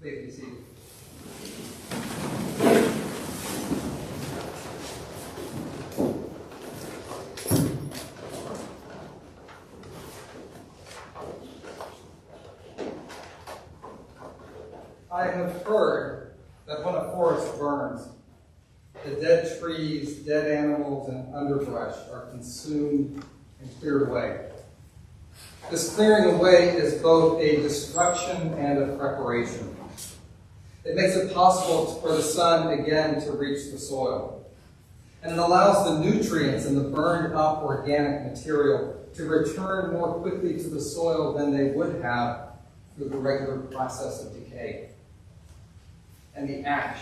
Please be seated. I have heard that when a forest burns, the dead trees, dead animals, and underbrush are consumed and cleared away. This clearing away is both a destruction and a preparation. It makes it possible for the sun again to reach the soil. And it allows the nutrients in the burned up organic material to return more quickly to the soil than they would have through the regular process of decay. And the ash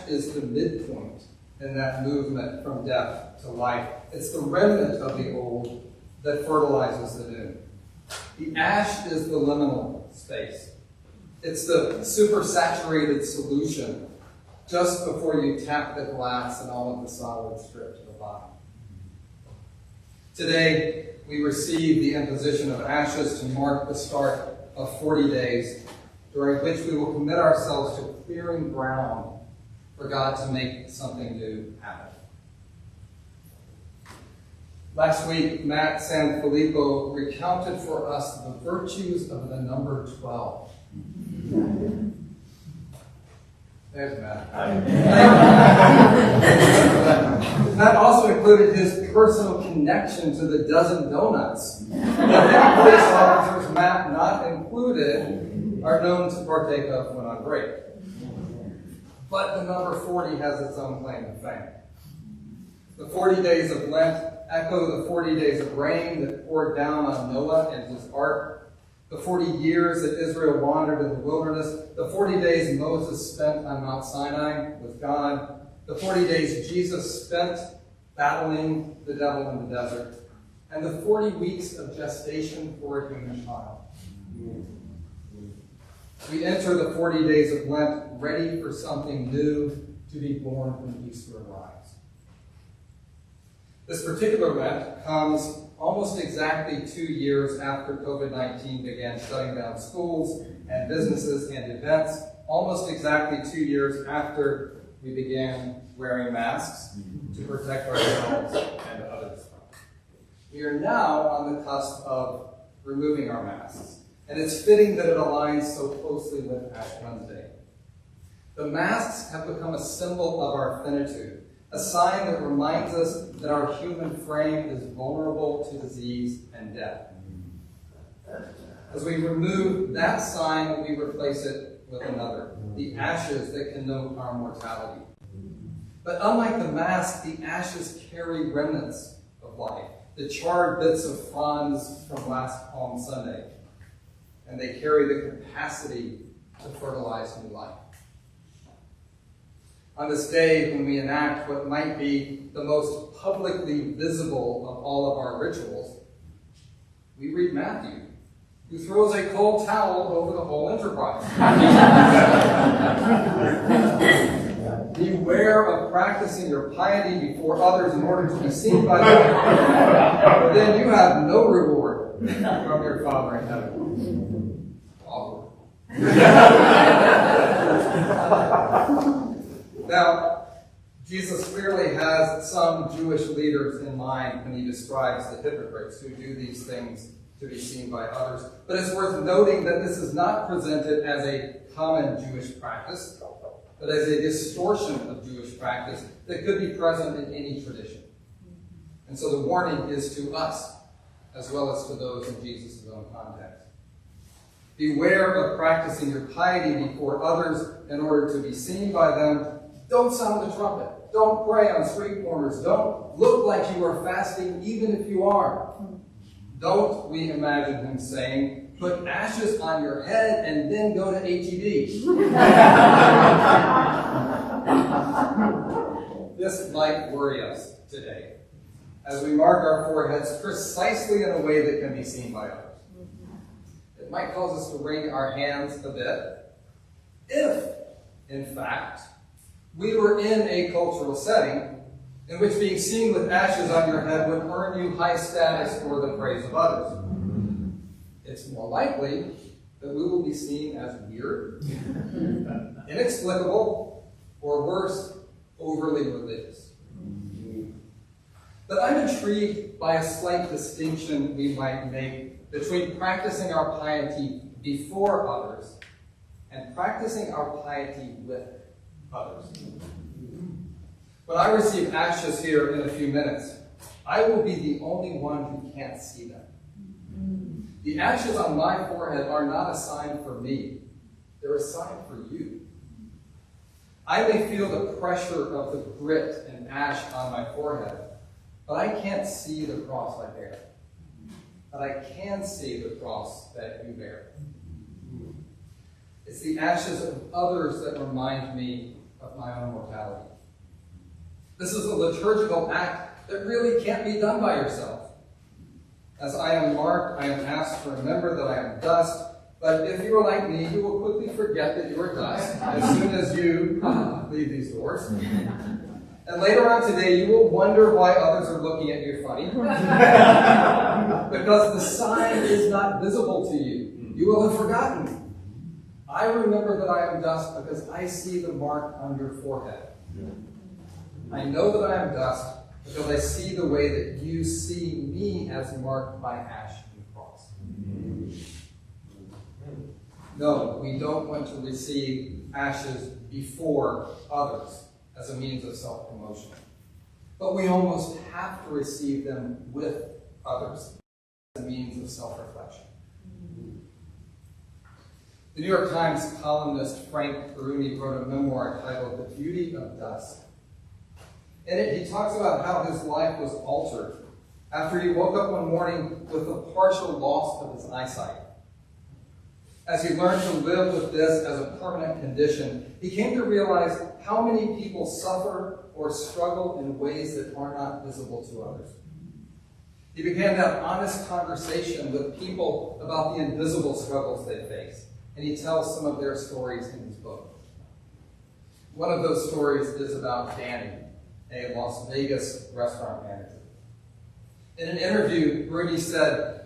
is the midpoint in that movement from death to life. It's the remnant of the old that fertilizes the new. The ash is the liminal space. It's the supersaturated solution just before you tap the glass and all of the solid strip to the bottom. Today, we receive the imposition of ashes to mark the start of 40 days, during which we will commit ourselves to clearing ground for God to make something new happen. Last week, Matt Sanfilippo recounted for us the virtues of the number 12. There's Matt. Matt also included his personal connection to the dozen donuts that the police officers, Matt not included, are known to partake of when on break. But the number 40 has its own claim to fame. The 40 days of Lent echo the 40 days of rain that poured down on Noah and his ark, the 40 years that Israel wandered in the wilderness, the 40 days Moses spent on Mount Sinai with God, the 40 days Jesus spent battling the devil in the desert, and the 40 weeks of gestation for a human child. We enter the 40 days of Lent ready for something new to be born when Easter arrives. This particular Lent comes almost exactly 2 years after COVID-19 began shutting down schools and businesses and events, almost exactly 2 years after we began wearing masks to protect ourselves and others. We are now on the cusp of removing our masks. And it's fitting that it aligns so closely with Ash Wednesday. The masks have become a symbol of our finitude, a sign that reminds us that our human frame is vulnerable to disease and death. As we remove that sign, we replace it with another, the ashes that can know our mortality. But unlike the mask, the ashes carry remnants of life, the charred bits of fronds from last Palm Sunday. And they carry the capacity to fertilize new life. On this day, when we enact what might be the most publicly visible of all of our rituals, we read Matthew, who throws a cold towel over the whole enterprise. Beware of practicing your piety before others in order to be seen by them, for then you have no reward from your Father in heaven. Now, Jesus clearly has some Jewish leaders in mind when he describes the hypocrites who do these things to be seen by others. But it's worth noting that this is not presented as a common Jewish practice, but as a distortion of Jewish practice that could be present in any tradition. And so the warning is to us, as well as to those in Jesus' own context. Beware of practicing your piety before others in order to be seen by them. Don't sound the trumpet. Don't pray on street corners. Don't look like you are fasting, even if you are. Don't, we imagine him saying, put ashes on your head and then go to HEB. This might worry us today, as we mark our foreheads precisely in a way that can be seen by others. It might cause us to wring our hands a bit if, in fact, we were in a cultural setting in which being seen with ashes on your head would earn you high status or the praise of others. It's more likely that we will be seen as weird, inexplicable, or worse, overly religious. But I'm intrigued by a slight distinction we might make between practicing our piety before others and practicing our piety with others. When I receive ashes here in a few minutes, I will be the only one who can't see them. The ashes on my forehead are not a sign for me. They're a sign for you. I may feel the pressure of the grit and ash on my forehead, but I can't see the cross I bear. But I can see the cross that you bear. It's the ashes of others that remind me of my own mortality. This is a liturgical act that really can't be done by yourself. As I am marked, I am asked to remember that I am dust, but if you are like me, you will quickly forget that you are dust as soon as you leave these doors. And later on today, you will wonder why others are looking at you funny. Because the sign is not visible to you. You will have forgotten. I remember that I am dust because I see the mark on your forehead. I know that I am dust because I see the way that you see me as marked by ash and cross. No, we don't want to receive ashes before others as a means of self-promotion. But we almost have to receive them with others as a means of self-reflection. The New York Times columnist Frank Bruni wrote a memoir titled The Beauty of Dust. In it, he talks about how his life was altered after he woke up one morning with a partial loss of his eyesight. As he learned to live with this as a permanent condition, he came to realize how many people suffer or struggle in ways that are not visible to others. He began to have honest conversation with people about the invisible struggles they face, and he tells some of their stories in his book. One of those stories is about Danny, a Las Vegas restaurant manager. In an interview, Bruni said,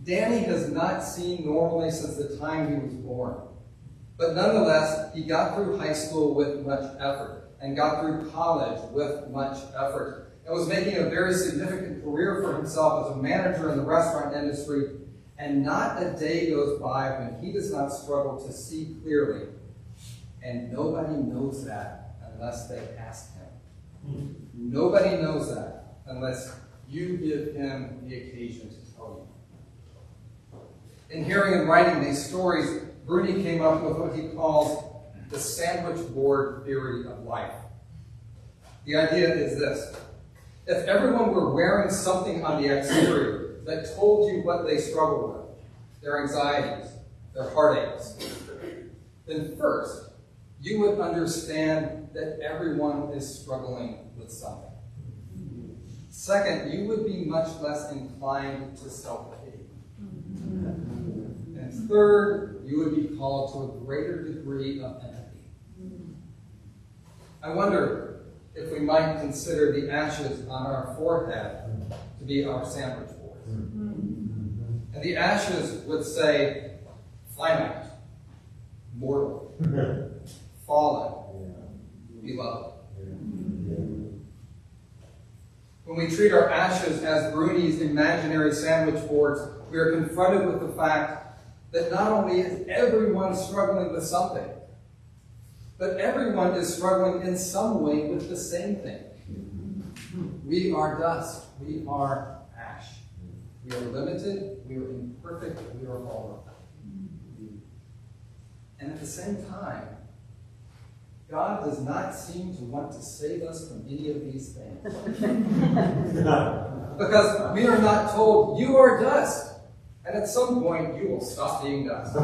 "Danny has not seen normally since the time he was born. But nonetheless, he got through high school with much effort and got through college with much effort and was making a very significant career for himself as a manager in the restaurant industry. And not a day goes by when he does not struggle to see clearly. And nobody knows that unless they ask him. Nobody knows that unless you give him the occasion to tell you." In hearing and writing these stories, Bruni came up with what he calls the sandwich board theory of life. The idea is this: if everyone were wearing something on the exterior that told you what they struggle with, their anxieties, their heartaches, then first, you would understand that everyone is struggling with something. Second, you would be much less inclined to self-pity. And third, you would be called to a greater degree of empathy. I wonder if we might consider the ashes on our forehead to be our sandwich boards. And the ashes would say, finite, mortal, fallen, beloved. When we treat our ashes as Bruni's imaginary sandwich boards, we are confronted with the fact that not only is everyone struggling with something, but everyone is struggling in some way with the same thing. We are dust. We are ash. We are limited. We are imperfect. We are vulnerable. And at the same time, God does not seem to want to save us from any of these things. Because we are not told, you are dust, and at some point you will stop being dust.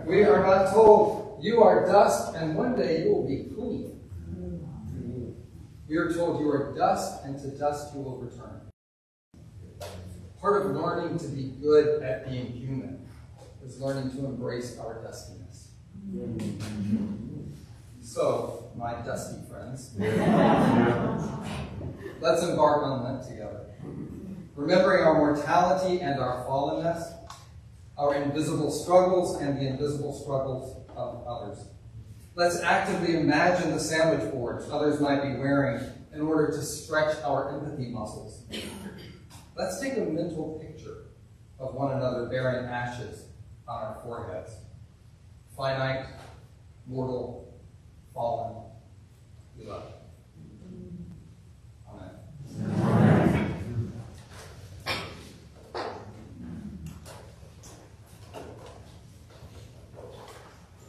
We are not told, you are dust, and one day you will be clean. We are told you are dust, and to dust you will return. Part of learning to be good at being human is learning to embrace our dustiness. So, my dusty friends, let's embark on Lent together. Remembering our mortality and our fallenness, our invisible struggles and the invisible struggles of others. Let's actively imagine the sandwich boards others might be wearing in order to stretch our empathy muscles. Let's take a mental picture of one another bearing ashes on our foreheads. Finite, mortal, fallen, we love.